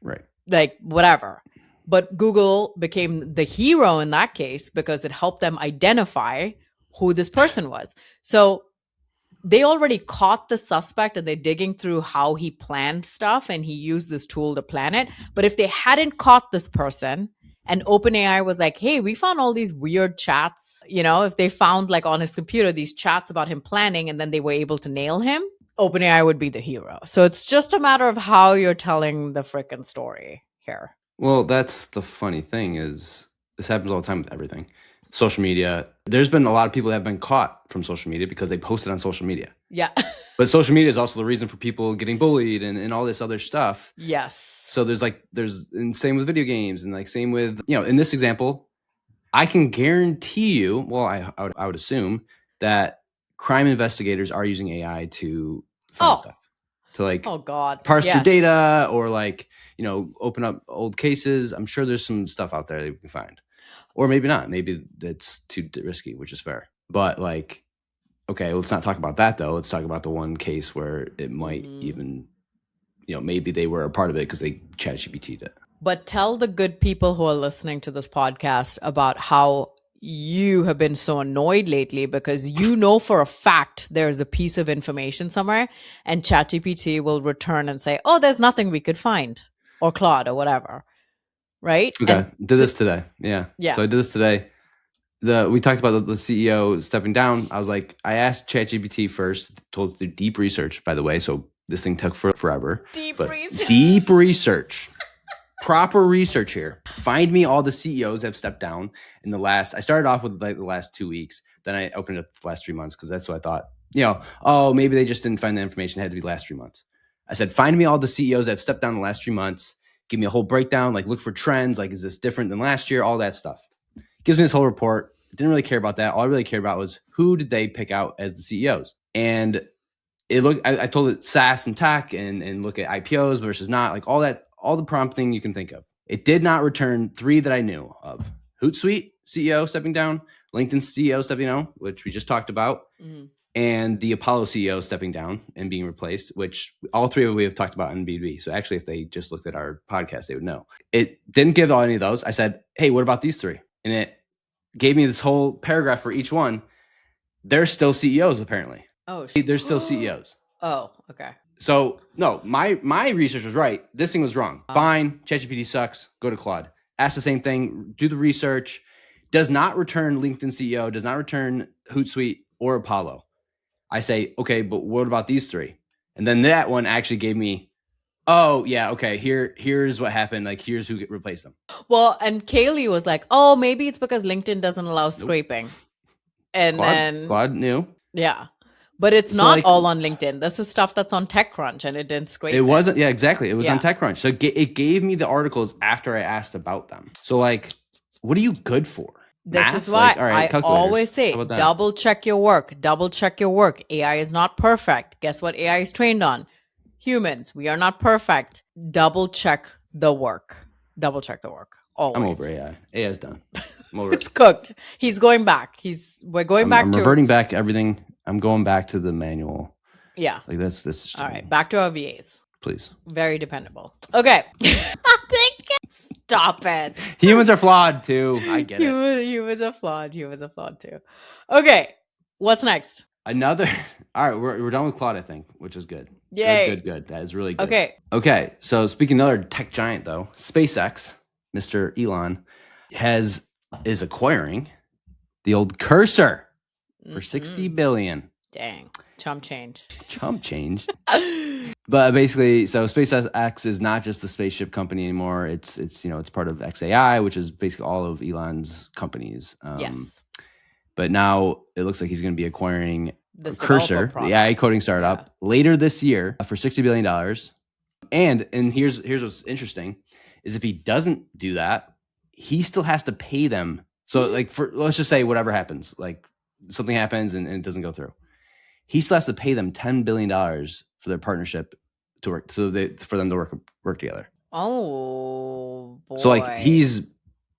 Right. like whatever. But Google became the hero in that case because it helped them identify who this person was. So they already caught the suspect and they're digging through how he planned stuff and he used this tool to plan it. But if they hadn't caught this person and OpenAI was like, hey, we found all these weird chats, if they found like on his computer these chats about him planning and then they were able to nail him, OpenAI would be the hero. So it's just a matter of how you're telling the frickin' story here. Well, that's the funny thing is this happens all the time with everything. Social media. There's been a lot of people that have been caught from social media because they posted on social media. Yeah. But social media is also the reason for people getting bullied and all this other stuff. Yes. So and same with video games and like same with, in this example, I can guarantee you, well, I would assume that crime investigators are using AI to find stuff. To like parse through data or like, open up old cases. I'm sure there's some stuff out there that we can find. Or maybe not. Maybe that's too risky, which is fair. But like, okay, let's not talk about that though. Let's talk about the one case where it might even, maybe they were a part of it because they ChatGPT'd it. But tell the good people who are listening to this podcast about how you have been so annoyed lately because for a fact there's a piece of information somewhere and ChatGPT will return and say, oh, there's nothing we could find, or Claude or whatever. Right? Okay. Did this today. Yeah. Yeah. So I did this today. We talked about the CEO stepping down. I was like, I asked ChatGPT first, told it to do deep research, by the way. So this thing took forever. Deep research. Proper research here. Find me all the CEOs that have stepped down in I started off with like the last 2 weeks. Then I opened it up the last 3 months because that's what I thought, maybe they just didn't find the information. It had to be the last 3 months. I said, find me all the CEOs that have stepped down in the last 3 months. Give me a whole breakdown, like look for trends, like is this different than last year, all that stuff. Gives me this whole report. Didn't really care about that. All I really cared about was who did they pick out as the CEOs. And I told it SaaS and tech and look at IPOs versus not, like all that, all the prompting you can think of. It did not return 3 that I knew of. Hootsuite CEO stepping down, LinkedIn CEO stepping down, which we just talked about, and the Apollo CEO stepping down and being replaced, which all 3 of we have talked about in B2B. So actually, if they just looked at our podcast, they would know. It didn't give any of those. I said, hey, what about these 3? And it gave me this whole paragraph for each one. They're still CEOs, apparently. Oh, they're still CEOs. Oh, okay. So no, my research was right. This thing was wrong. Fine, ChatGPT sucks. Go to Claude. Ask the same thing. Do the research. Does not return LinkedIn CEO. Does not return Hootsuite or Apollo. I say, okay, but what about these 3? And then that one actually gave me, oh yeah, okay. Here's what happened. Like here's who replaced them. Well, and Kaylee was like, oh, maybe it's because LinkedIn doesn't allow scraping. And Claude knew. Yeah. But it's not all on LinkedIn. This is stuff that's on TechCrunch and it didn't scrape. It wasn't. Yeah, exactly. It was on TechCrunch. So it gave me the articles after I asked about them. So like, what are you good for? This Math? is why all right, I always say, double check your work. Double check your work. AI is not perfect. Guess what AI is trained on? Humans. We are not perfect. Double check the work. Double check the work. Always. I'm over AI. AI is done. I'm over It's cooked. He's going back. We're going back I'm to reverting back everything. I'm going back to the manual. Yeah. Like this. All right. Back to our VAs. Please. Very dependable. Okay. Stop it. Humans are flawed too. I get it. Humans are flawed. Humans are flawed too. Okay. What's next? All right. We're done with Claude, I think, which is good. Yay. Good. That is really good. Okay. So speaking of another tech giant though, SpaceX, Mr. Elon, is acquiring the old Cursor for $60 billion. Dang. Chump change. But basically, so SpaceX is not just the spaceship company anymore. It's part of XAI, which is basically all of Elon's companies. Yes. But now it looks like he's going to be acquiring This Cursor, developer the AI product. coding startup, later this year for $60 billion. And here's what's interesting is if he doesn't do that, he still has to pay them. So like let's just say whatever happens, like something happens and it doesn't go through. He still has to pay them $10 billion for their partnership to work, for them to work together. Oh boy. So like he's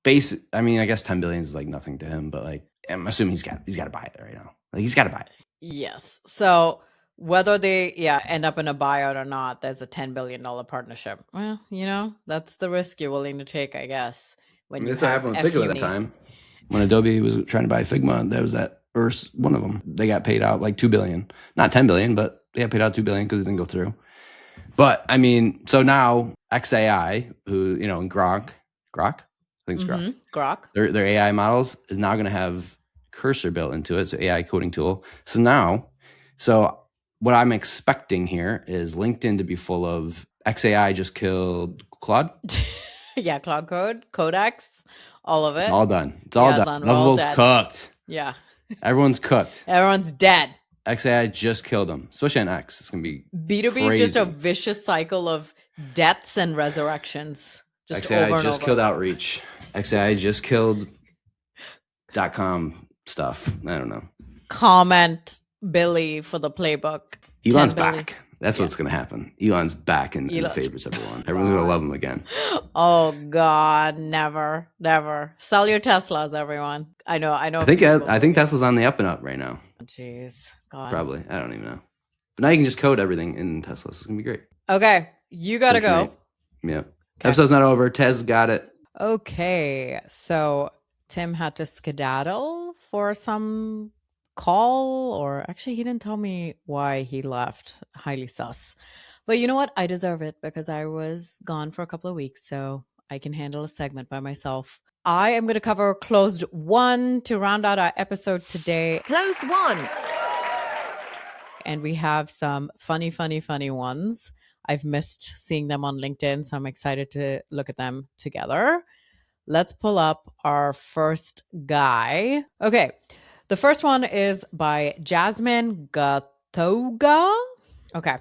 basic. I mean, I guess 10 billion is like nothing to him, but like I'm assuming he's got to buy it right now. Like he's got to buy it. Yes. So whether they end up in a buyout or not, there's a $10 billion partnership. Well, that's the risk you're willing to take, I guess. When That's what everyone think of at that time. When Adobe was trying to buy Figma, that was or one of them. They got paid out like $2 billion, not 10 billion, but they got paid out $2 billion because it didn't go through. But I mean, so now XAI, who and Grok, I think it's Grok. Grok. Their AI models is now going to have Cursor built into it, so AI coding tool. So what I'm expecting here is LinkedIn to be full of XAI just killed Claude. Yeah, Claude Code, Codex, all of it. It's all done. It's all done. Lovable's cooked. Yeah. Everyone's cooked. Everyone's dead. XAI just killed them, especially on X. It's going to be B2B is just a vicious cycle of deaths and resurrections. Just XAI just killed Outreach. XAI just killed .com stuff. I don't know. Comment Billy for the playbook. Elon's back. That's what's going to happen. Elon's back in the favorites, everyone. Everyone's going to love him again. Oh, God. Never. Sell your Teslas, everyone. I know. I think Tesla's on the up and up right now. Jeez. God. Probably. I don't even know. But now you can just code everything in Tesla. It's going to be great. Okay. You got to go. Yeah. Okay. Episode's not over. Tez got it. Okay. So Tim had to skedaddle for some call, or actually he didn't tell me why he left. Highly sus. But you know what? I deserve it because I was gone for a couple of weeks, so I can handle a segment by myself. I am going to cover Closed One to round out our episode today. Closed One. And we have some funny ones. I've missed seeing them on LinkedIn, so I'm excited to look at them together. Let's pull up our first guy. Okay. The first one is by Jasmine Gathoga. Okay.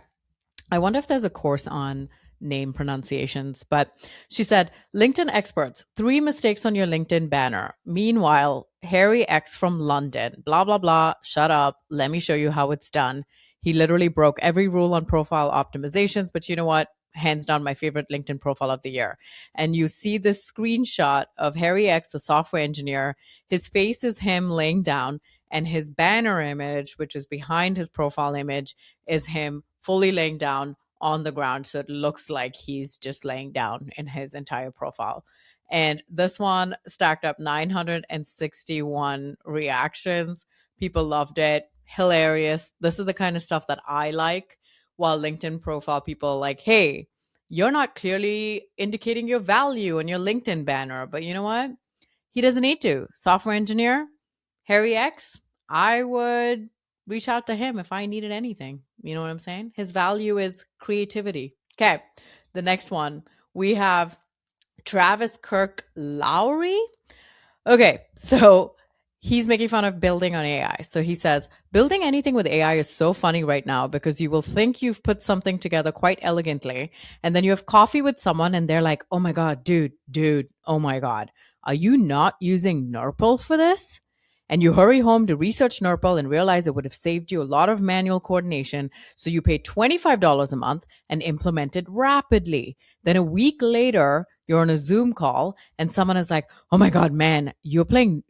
I wonder if there's a course on name pronunciations, but she said, LinkedIn experts, 3 mistakes on your LinkedIn banner. Meanwhile, Harry X from London, blah, blah, blah. Shut up. Let me show you how it's done. He literally broke every rule on profile optimizations, but you know what? Hands down, my favorite LinkedIn profile of the year. And you see this screenshot of Harry X, the software engineer. His face is him laying down, and his banner image, which is behind his profile image, is him fully laying down on the ground. So it looks like he's just laying down in his entire profile. And this one stacked up 961 reactions. People loved it. Hilarious. This is the kind of stuff that I like. While LinkedIn profile people are like, hey, you're not clearly indicating your value on your LinkedIn banner. But you know what? He doesn't need to. Software engineer, Harry X, I would reach out to him if I needed anything. You know what I'm saying? His value is creativity. Okay. The next one, we have Travis Kirk Lowry. Okay. So he's making fun of building on AI. So he says, building anything with AI is so funny right now because you will think you've put something together quite elegantly. And then you have coffee with someone and they're like, oh my God, dude, oh my God. Are you not using Nurple for this? And you hurry home to research Nurple and realize it would have saved you a lot of manual coordination. So you pay $25 a month and implement it rapidly. Then a week later, you're on a Zoom call and someone is like, oh my God, man, you're paying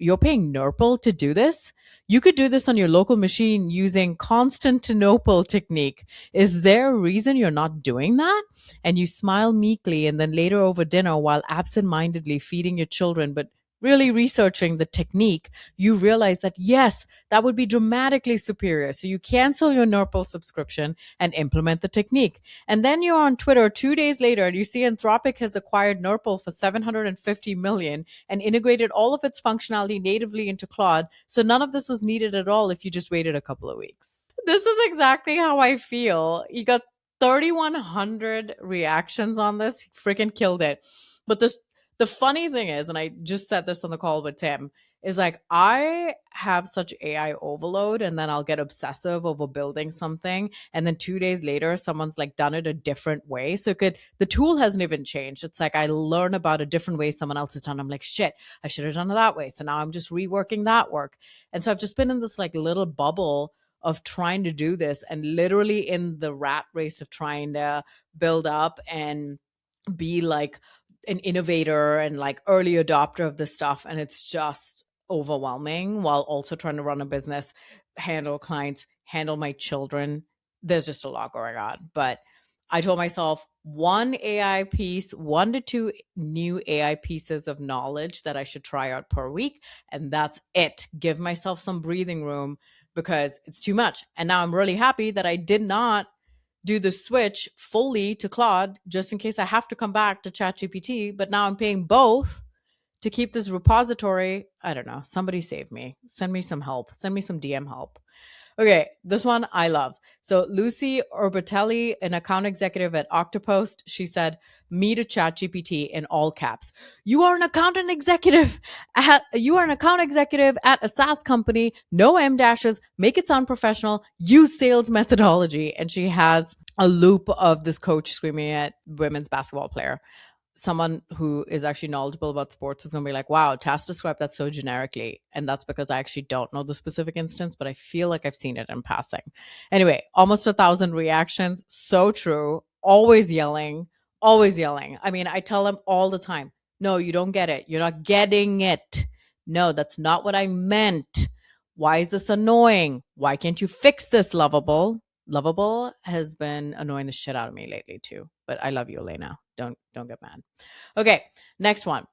Nurple to do this? You could do this on your local machine using Constantinople technique. Is there a reason you're not doing that? And you smile meekly, and then later over dinner, while absentmindedly feeding your children, but really researching the technique, you realize that yes, that would be dramatically superior. So you cancel your Nurple subscription and implement the technique. And then you're on Twitter 2 days later and you see Anthropic has acquired Nurple for $750 million and integrated all of its functionality natively into Claude. So none of this was needed at all if you just waited a couple of weeks. This is exactly how I feel. You got 3,100 reactions on this. Freaking killed it. But the funny thing is, and I just said this on the call with Tim, is like I have such AI overload, and then I'll get obsessive over building something, and then 2 days later someone's like done it a different way. So the tool hasn't even changed. It's like I learn about a different way someone else has done. I'm like, shit, I should have done it that way. So now I'm just reworking that work. And so I've just been in this like little bubble of trying to do this, and literally in the rat race of trying to build up and be like an innovator and like early adopter of this stuff. And it's just overwhelming while also trying to run a business, handle clients, handle my children. There's just a lot going on. But I told myself 1 to 2 new AI pieces of knowledge that I should try out per week. And that's it. Give myself some breathing room because it's too much. And now I'm really happy that I did not do the switch fully to Claude just in case I have to come back to ChatGPT. But now I'm paying both to keep this repository. I don't know. Somebody save me. Send me some help. Send me some DM help. Okay, this one I love. So Lucy Orbitelli, an account executive at Octopost, she said, "Me to ChatGPT in all caps. You are an account executive at a SaaS company. No M dashes. Make it sound professional. Use sales methodology." And she has a loop of this coach screaming at women's basketball player. Someone who is actually knowledgeable about sports is going to be like, wow, Task described that so generically. And that's because I actually don't know the specific instance, but I feel like I've seen it in passing. Anyway, almost 1,000 reactions. So true. Always yelling. Always yelling. I mean, I tell them all the time, no, you don't get it. You're not getting it. No, that's not what I meant. Why is this annoying? Why can't you fix this, Lovable? Lovable has been annoying the shit out of me lately too. But I love you, Elena. Don't get mad. Okay, next one.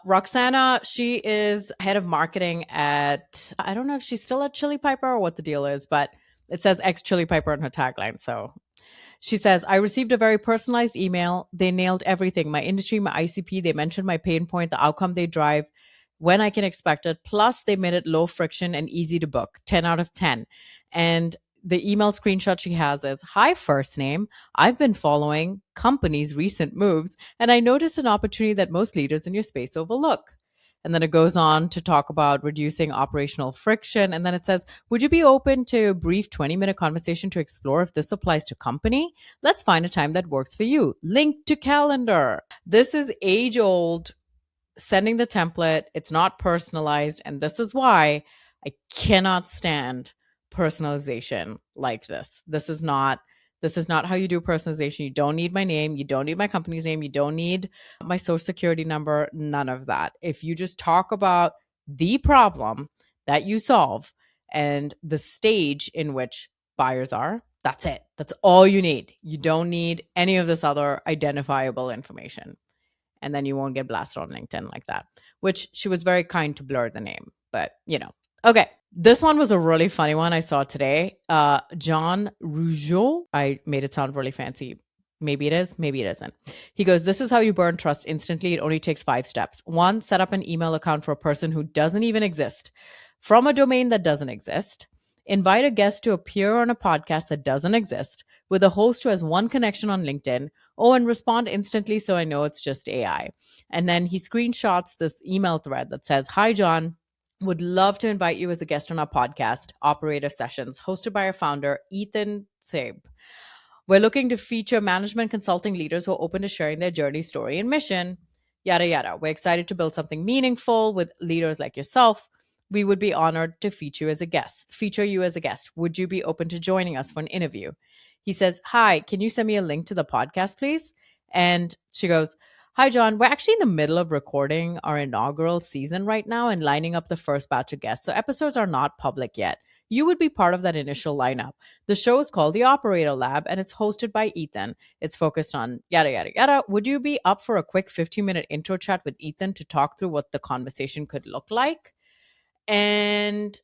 Roxana, she is head of marketing at, I don't know if she's still at Chili Piper or what the deal is, but it says ex Chili Piper in her tagline. So she says, I received a very personalized email. They nailed everything. My industry, my ICP, they mentioned my pain point, the outcome they drive, when I can expect it. Plus, they made it low friction and easy to book. 10 out of 10. And the email screenshot she has is, hi, first name. I've been following companies' recent moves, and I noticed an opportunity that most leaders in your space overlook. And then it goes on to talk about reducing operational friction. And then it says, would you be open to a brief 20-minute conversation to explore if this applies to company? Let's find a time that works for you. Link to calendar. This is age old, sending the template. It's not personalized. And this is why I cannot stand personalization like this. This is not how you do personalization. You don't need my name. You don't need my company's name. You don't need my social security number. None of that. If you just talk about the problem that you solve and the stage in which buyers are, that's it. That's all you need. You don't need any of this other identifiable information. And then you won't get blasted on LinkedIn like that, which she was very kind to blur the name, but you know. Okay. This one was a really funny one I saw today. John Rougeau. I made it sound really fancy. Maybe it is, maybe it isn't. He goes, this is how you burn trust instantly. It only takes 5 steps. 1, set up an email account for a person who doesn't even exist, from a domain that doesn't exist. Invite a guest to appear on a podcast that doesn't exist, with a host who has 1 connection on LinkedIn. Oh, and respond instantly so I know it's just AI. And then he screenshots this email thread that says, hi, John. Would love to invite you as a guest on our podcast, Operator Sessions, hosted by our founder, Ethan Sabe. We're looking to feature management consulting leaders who are open to sharing their journey, story, and mission, yada, yada. We're excited to build something meaningful with leaders like yourself. We would be honored to feature you as a guest. Would you be open to joining us for an interview? He says, hi, can you send me a link to the podcast, please? And she goes, hi, John. We're actually in the middle of recording our inaugural season right now and lining up the first batch of guests. So episodes are not public yet. You would be part of that initial lineup. The show is called The Operator Lab, and it's hosted by Ethan. It's focused on yada, yada, yada. Would you be up for a quick 15-minute intro chat with Ethan to talk through what the conversation could look like? And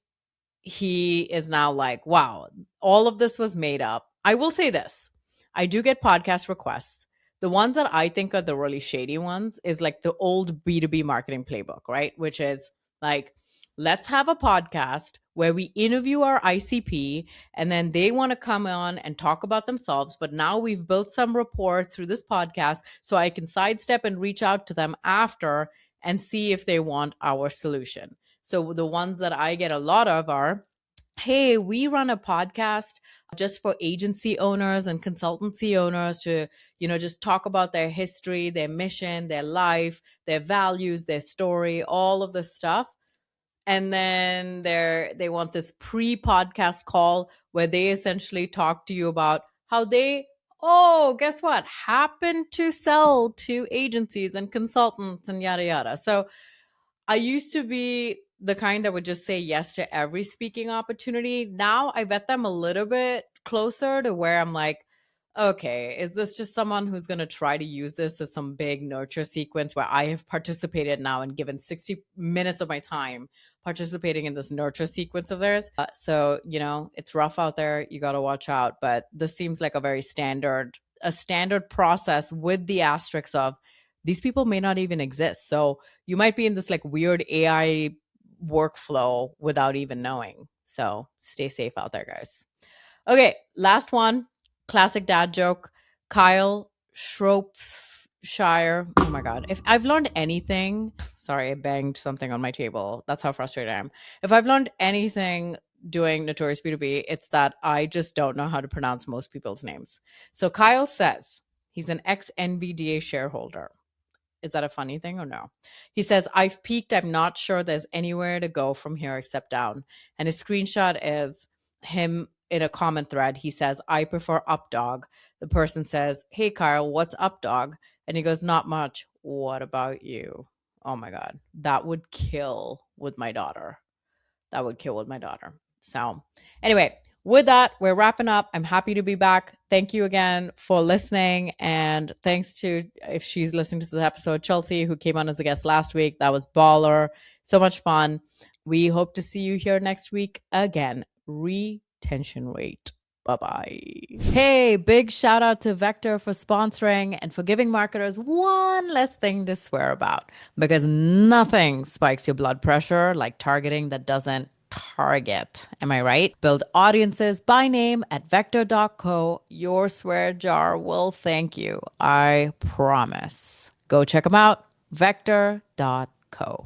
he is now like, wow, all of this was made up. I will say this. I do get podcast requests. The ones that I think are the really shady ones is like the old B2B marketing playbook, right? Which is like, let's have a podcast where we interview our ICP and then they want to come on and talk about themselves. But now we've built some rapport through this podcast so I can sidestep and reach out to them after and see if they want our solution. So the ones that I get a lot of are, hey, we run a podcast just for agency owners and consultancy owners to, just talk about their history, their mission, their life, their values, their story, all of this stuff. And then they want this pre-podcast call where they essentially talk to you about how they, guess what, happen to sell to agencies and consultants and yada yada. So I used to be the kind that would just say yes to every speaking opportunity. Now I vet them a little bit closer to where I'm like, okay, is this just someone who's going to try to use this as some big nurture sequence where I have participated now and given 60 minutes of my time participating in this nurture sequence of theirs? So, it's rough out there. You got to watch out. But this seems like a standard process with the asterisks of these people may not even exist. So you might be in this like weird AI workflow without even knowing. So stay safe out there, guys. Okay, last one. Classic dad joke. Kyle Shropshire. Oh my God. If I've learned anything, sorry, I banged something on my table. That's how frustrated I am. If I've learned anything doing Notorious B2B, it's that I just don't know how to pronounce most people's names. So Kyle says he's an ex-NVDA shareholder. Is that a funny thing or no? He says, I've peaked. I'm not sure there's anywhere to go from here except down. And his screenshot is him in a comment thread. He says, I prefer up dog. The person says, hey, Kyle, what's up dog? And he goes, not much. What about you? Oh my God. That would kill with my daughter. So anyway, with that, we're wrapping up. I'm happy to be back. Thank you again for listening. And thanks to, if she's listening to this episode, Chelsea, who came on as a guest last week. That was baller. So much fun. We hope to see you here next week again. Retention rate. Bye-bye. Hey, big shout out to Vector for sponsoring and for giving marketers one less thing to swear about, because nothing spikes your blood pressure like targeting that doesn't target. Am I right? Build audiences by name at vector.co. Your swear jar will thank you. I promise. Go check them out. Vector.co.